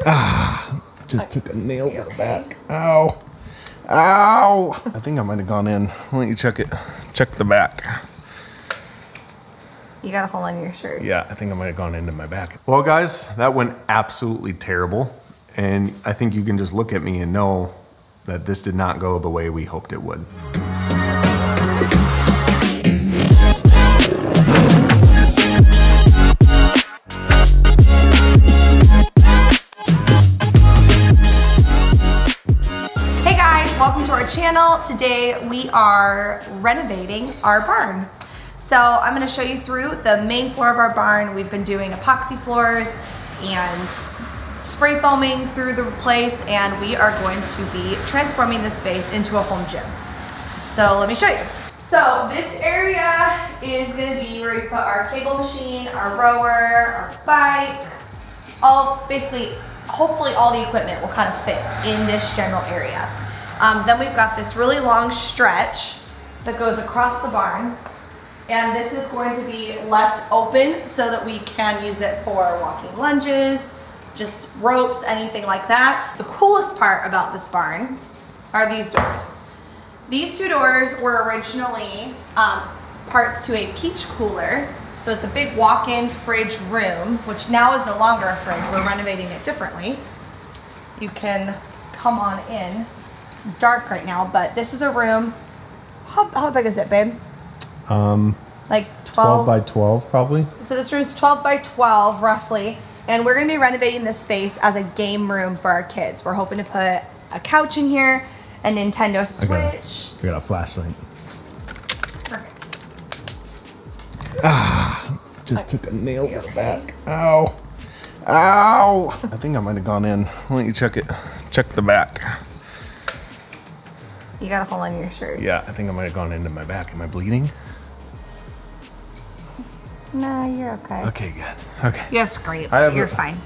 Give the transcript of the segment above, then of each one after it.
Ah, just took a nail to the back. Ow. Ow. I think I might have gone in. Why don't you check it? Check the back. You got a hole on your shirt. Yeah, I think I might have gone into my back. Well, guys, that went absolutely terrible. And I think you can just look at me and know that this did not go the way we hoped it would. Hey guys, welcome to our channel. Today we are renovating our barn. So I'm going to show you through the main floor of our barn. We've been doing epoxy floors and spray foaming through the place, and we are going to be transforming this space into a home gym. So let me show you. So this area is going to be where we put our cable machine, our rower, our bike, basically, hopefully all the equipment will kind of fit in this general area. Then we've got this really long stretch that goes across the barn. And this is going to be left open so that we can use it for walking lunges, just ropes, anything like that. The coolest part about this barn are these doors. These two doors were originally parts to a peach cooler. So it's a big walk-in fridge room, which now is no longer a fridge. We're renovating it differently. You can come on in. It's dark right now, but this is a room. How big is it, babe? Like 12 by 12 probably. So this room is 12 by 12 roughly, and we're gonna be renovating this space as a game room for our kids. We're hoping to put a couch in here, a Nintendo Switch. I got a flashlight. Perfect. Ah, just took a nail to the back. Ow. Ow. I think I might have gone in. Why don't you check it? Check the back. You got a hole on your shirt. Yeah, I think I might have gone into my back. Am I bleeding? Nah, you're okay. Okay, good. Okay. Yes, great. You're fine.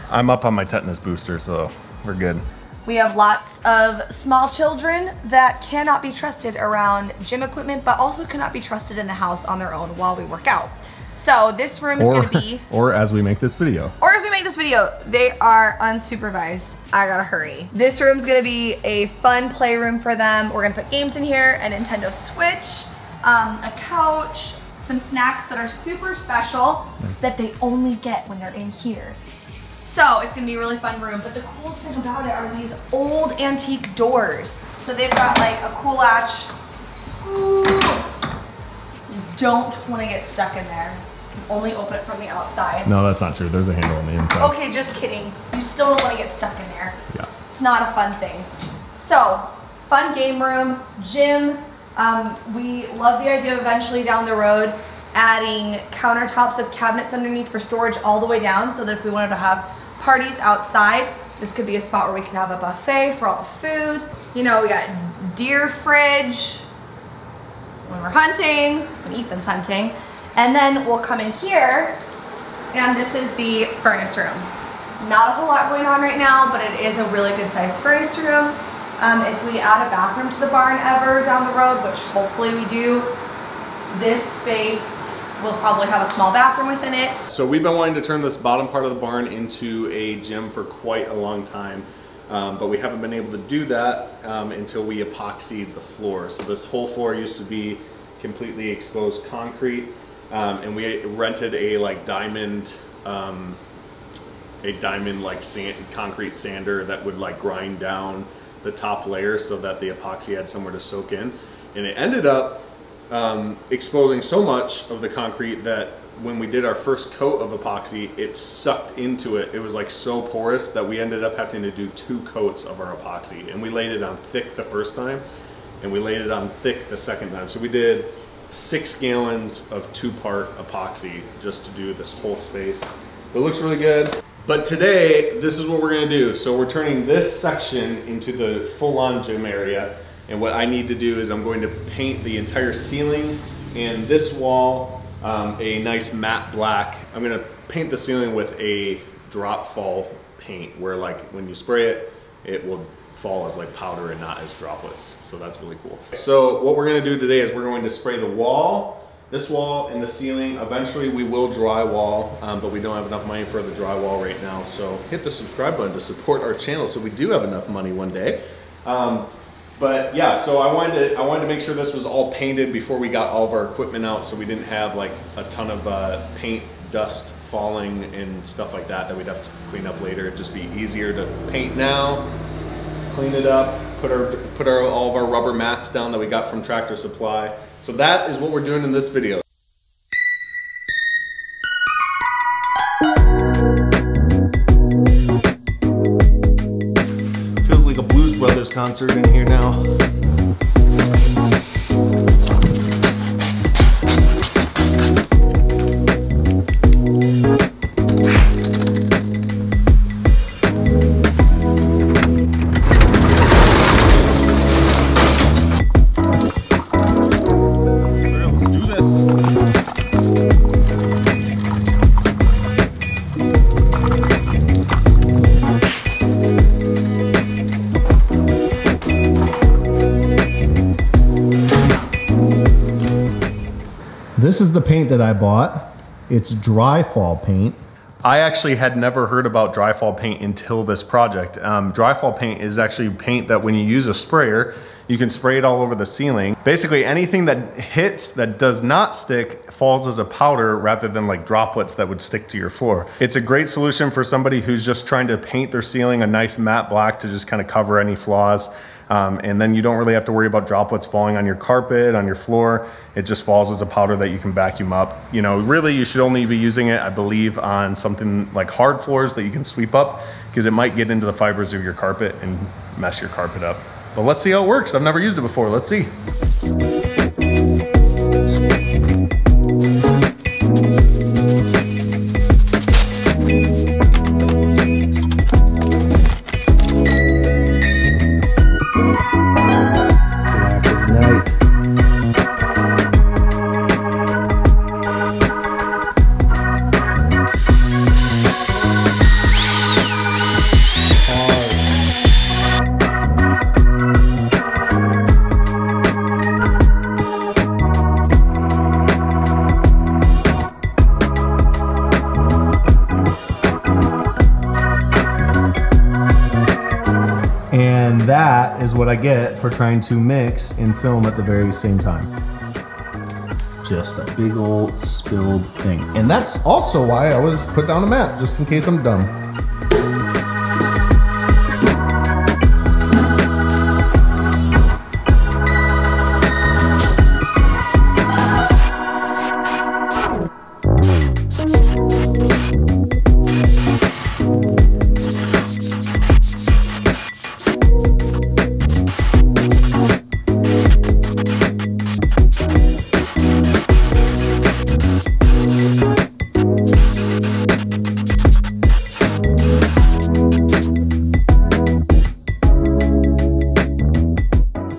I'm up on my tetanus booster, so we're good. We have lots of small children that cannot be trusted around gym equipment, but also cannot be trusted in the house on their own while we work out. So this room is gonna be... Or as we make this video. Or as we make this video. They are unsupervised. I gotta hurry. This room's gonna be a fun playroom for them. We're gonna put games in here, a Nintendo Switch, a couch, some snacks that are super special that they only get when they're in here. So it's gonna be a really fun room, but the coolest thing about it are these old antique doors. So they've got like a cool latch. Ooh. You don't wanna get stuck in there. You can only open it from the outside. No, that's not true. There's a handle on the inside. Okay, just kidding. You still don't wanna get stuck in there. Yeah. It's not a fun thing. So, fun game room, gym. We love the idea of eventually down the road adding countertops with cabinets underneath for storage all the way down, so that if we wanted to have parties outside, this could be a spot where we can have a buffet for all the food. You know, we got deer fridge when we're hunting, when Ethan's hunting. And then we'll come in here, and this is the furnace room. Not a whole lot going on right now, but it is a really good sized furnace room. If we add a bathroom to the barn ever down the road, which hopefully we do, this space will probably have a small bathroom within it. So we've been wanting to turn this bottom part of the barn into a gym for quite a long time, but we haven't been able to do that until we epoxied the floor. So this whole floor used to be completely exposed concrete, and we rented a diamond concrete sander that would grind down the top layer so that the epoxy had somewhere to soak in, and it ended up exposing so much of the concrete that when we did our first coat of epoxy, it sucked into it. It was so porous that we ended up having to do 2 coats of our epoxy, and we laid it on thick the first time and we laid it on thick the second time. So we did 6 gallons of 2-part epoxy just to do this whole space. It looks really good. But today, this is what we're gonna do. So we're turning this section into the full-on gym area. And what I need to do is I'm going to paint the entire ceiling and this wall a nice matte black. I'm gonna paint the ceiling with a drop fall paint where when you spray it, it will fall as powder and not as droplets. So that's really cool. So what we're gonna do today is we're going to spray the wall This wall and the ceiling, eventually we will drywall, but we don't have enough money for the drywall right now. So hit the subscribe button to support our channel so we do have enough money one day. But yeah, so I wanted to make sure this was all painted before we got all of our equipment out, so we didn't have like a ton of paint dust falling and stuff like that we'd have to clean up later. It'd just be easier to paint now, clean it up, put all of our rubber mats down that we got from Tractor Supply. So that is what we're doing in this video. Feels like a Blues Brothers concert in here now. This is the paint that I bought. It's dry fall paint. I actually had never heard about dry fall paint until this project. Dry fall paint is actually paint that when you use a sprayer, you can spray it all over the ceiling. Basically anything that hits that does not stick falls as a powder rather than like droplets that would stick to your floor. It's a great solution for somebody who's just trying to paint their ceiling a nice matte black to just kind of cover any flaws. And then you don't really have to worry about droplets falling on your carpet, on your floor. It just falls as a powder that you can vacuum up. You know, really you should only be using it, I believe, on something like hard floors that you can sweep up, because it might get into the fibers of your carpet and mess your carpet up. But let's see how it works. I've never used it before. Let's see. And that is what I get for trying to mix and film at the very same time. Just a big old spilled thing. And that's also why I always put down a mat, just in case I'm dumb.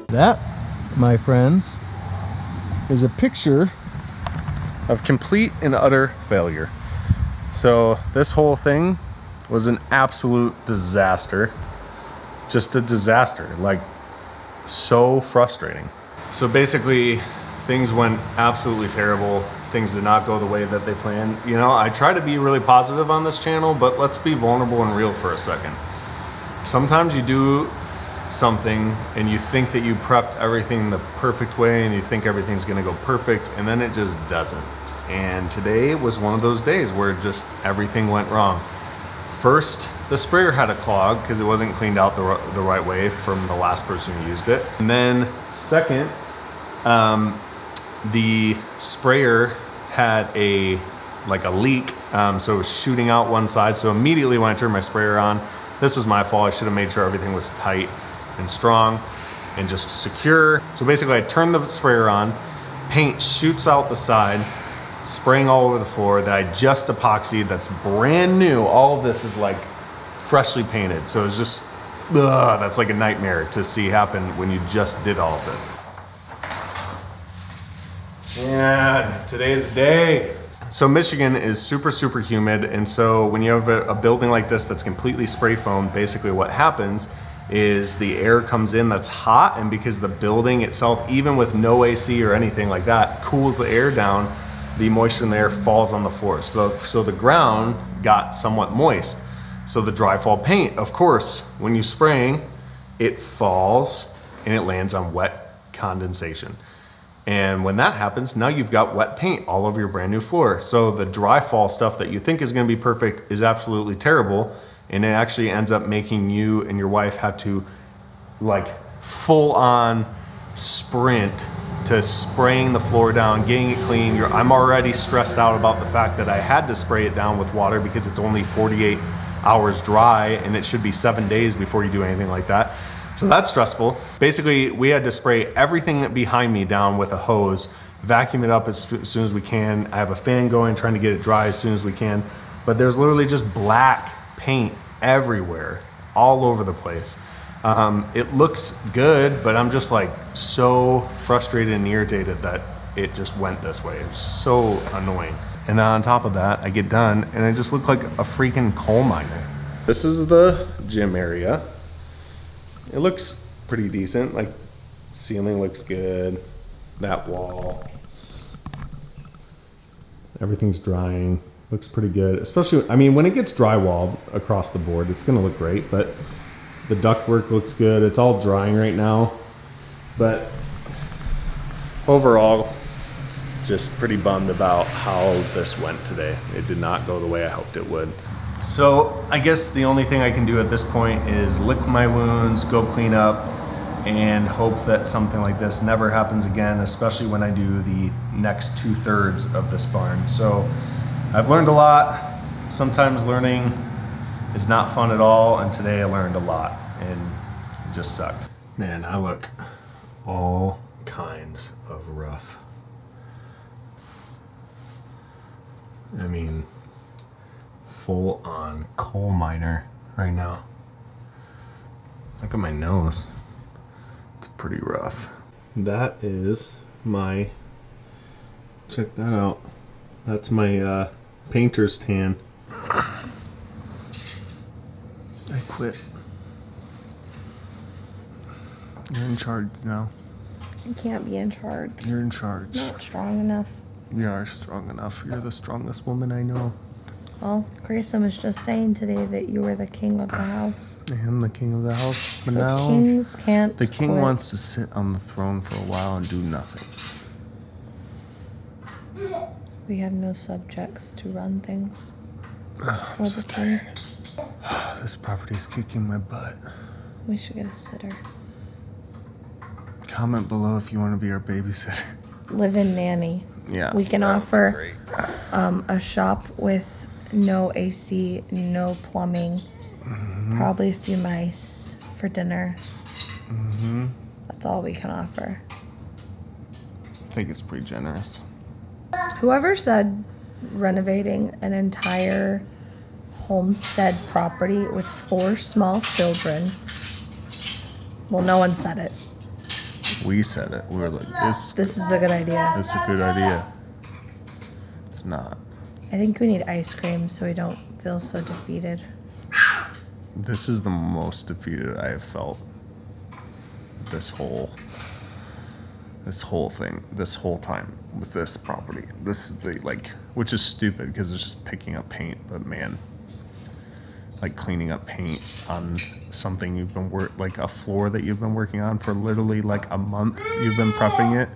That, my friends, is a picture of complete and utter failure. So this whole thing was an absolute disaster. Just a disaster, like so frustrating. So basically things went absolutely terrible. Things did not go the way that they planned. You know, I try to be really positive on this channel, but let's be vulnerable and real for a second. Sometimes you do something and you think that you prepped everything the perfect way and you think everything's gonna go perfect, and then it just doesn't. And today was one of those days where just everything went wrong. First, the sprayer had a clog because it wasn't cleaned out the right way from the last person who used it. And then second, the sprayer had a leak, so it was shooting out one side. So immediately when I turned my sprayer on, this was my fault. I should have made sure everything was tight and strong and just secure. So basically I turned the sprayer on, paint shoots out the side, spraying all over the floor that I just epoxied, that's brand new. All of this is like freshly painted. So it's just, that's like a nightmare to see happen when you just did all of this. And today's the day. So Michigan is super, super humid. And so when you have a building like this that's completely spray foamed, basically what happens is the air comes in that's hot, and because the building itself, even with no AC or anything like that, cools the air down, the moisture in the air falls on the floor. So the ground got somewhat moist. So the dry fall paint, of course, when you're spraying, it falls and it lands on wet condensation. And when that happens, now you've got wet paint all over your brand new floor. So the dry fall stuff that you think is gonna be perfect is absolutely terrible. And it actually ends up making you and your wife have to like full on sprint to spraying the floor down, getting it clean. I'm already stressed out about the fact that I had to spray it down with water because it's only 48 hours dry and it should be 7 days before you do anything like that. So that's stressful. Basically, we had to spray everything behind me down with a hose, vacuum it up as soon as we can. I have a fan going, trying to get it dry as soon as we can. But there's literally just black paint everywhere, all over the place. It looks good, but I'm just like so frustrated and irritated that it just went this way. It's so annoying. And then on top of that, I get done and I just look like a freaking coal miner. This is the gym area. It looks pretty decent. Like ceiling looks good. That wall. Everything's drying. Looks pretty good. Especially, I mean, when it gets drywalled across the board, it's gonna look great, but the ductwork looks good. It's all drying right now. But overall, just pretty bummed about how this went today. It did not go the way I hoped it would. So I guess the only thing I can do at this point is lick my wounds, go clean up, and hope that something like this never happens again, especially when I do the next 2/3 of this barn. So I've learned a lot. Sometimes learning is not fun at all, and today I learned a lot, and it just sucked. Man, I look all kinds of rough. I mean, full on coal miner right now. Look at my nose. It's pretty rough. That is my, check that out. That's my painter's tan. I quit. You're in charge now. You can't be in charge. You're in charge. Not strong enough. You are strong enough. You're the strongest woman I know. Well, Grayson was just saying today that you were the king of the house. I am the king of the house, but So now kings can't the king quit. wants to sit on the throne for a while and do nothing. We have no subjects to run things. I'm so tired. This property is kicking my butt. We should get a sitter. Comment below if you want to be our babysitter. Live-in nanny. Yeah. We can that would be offer great. a shop with no AC, no plumbing, probably a few mice for dinner. That's all we can offer. I think it's pretty generous. Whoever said renovating an entire homestead property with 4 small children, well, no one said it. We said it. We were like, This is a good idea. it's a good idea. It's not. I think we need ice cream so we don't feel so defeated. This is the most defeated I have felt this whole thing, this whole time with this property. This is the, like, which is stupid because it's just picking up paint, but man, like cleaning up paint on something you've been like a floor that you've been working on for literally like a month, you've been prepping it,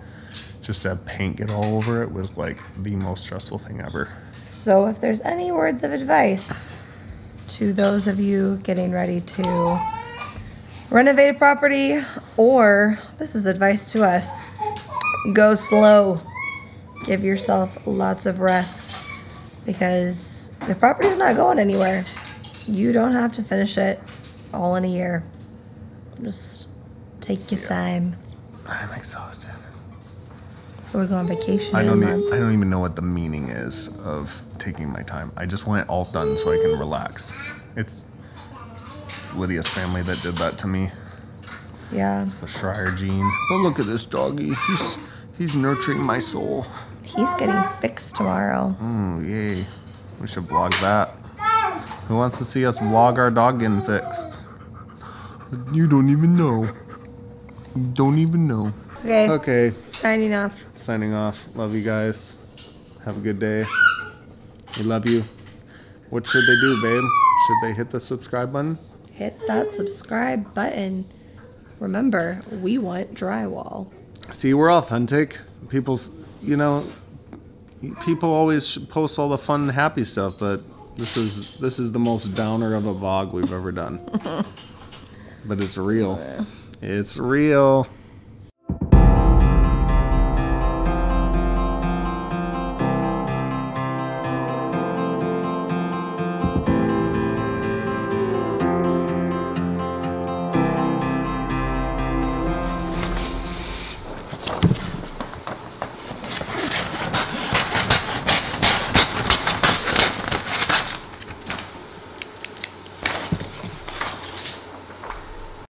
just to have paint get all over it was like the most stressful thing ever. So if there's any words of advice to those of you getting ready to renovate a property, or this is advice to us, go slow. Give yourself lots of rest because the property's not going anywhere. You don't have to finish it all in a year. Just take your time. I'm exhausted. We're going on vacation I in a month. don't even know what the meaning is of taking my time. I just want it all done so I can relax. It's Lydia's family that did that to me. Yeah. It's the Schreier gene. But look at this doggy. He's nurturing my soul. He's getting fixed tomorrow. Oh, yay. We should vlog that. Who wants to see us vlog our dog getting fixed? You don't even know. You don't even know. Okay. Okay. Signing off. Signing off. Love you guys. Have a good day. We love you. What should they do, babe? Should they hit the subscribe button? Hit that subscribe button. Remember, we want drywall. See, we're authentic. People, you know, people always post all the fun and happy stuff, but this is the most downer of a vlog we've ever done. But it's real. It's real.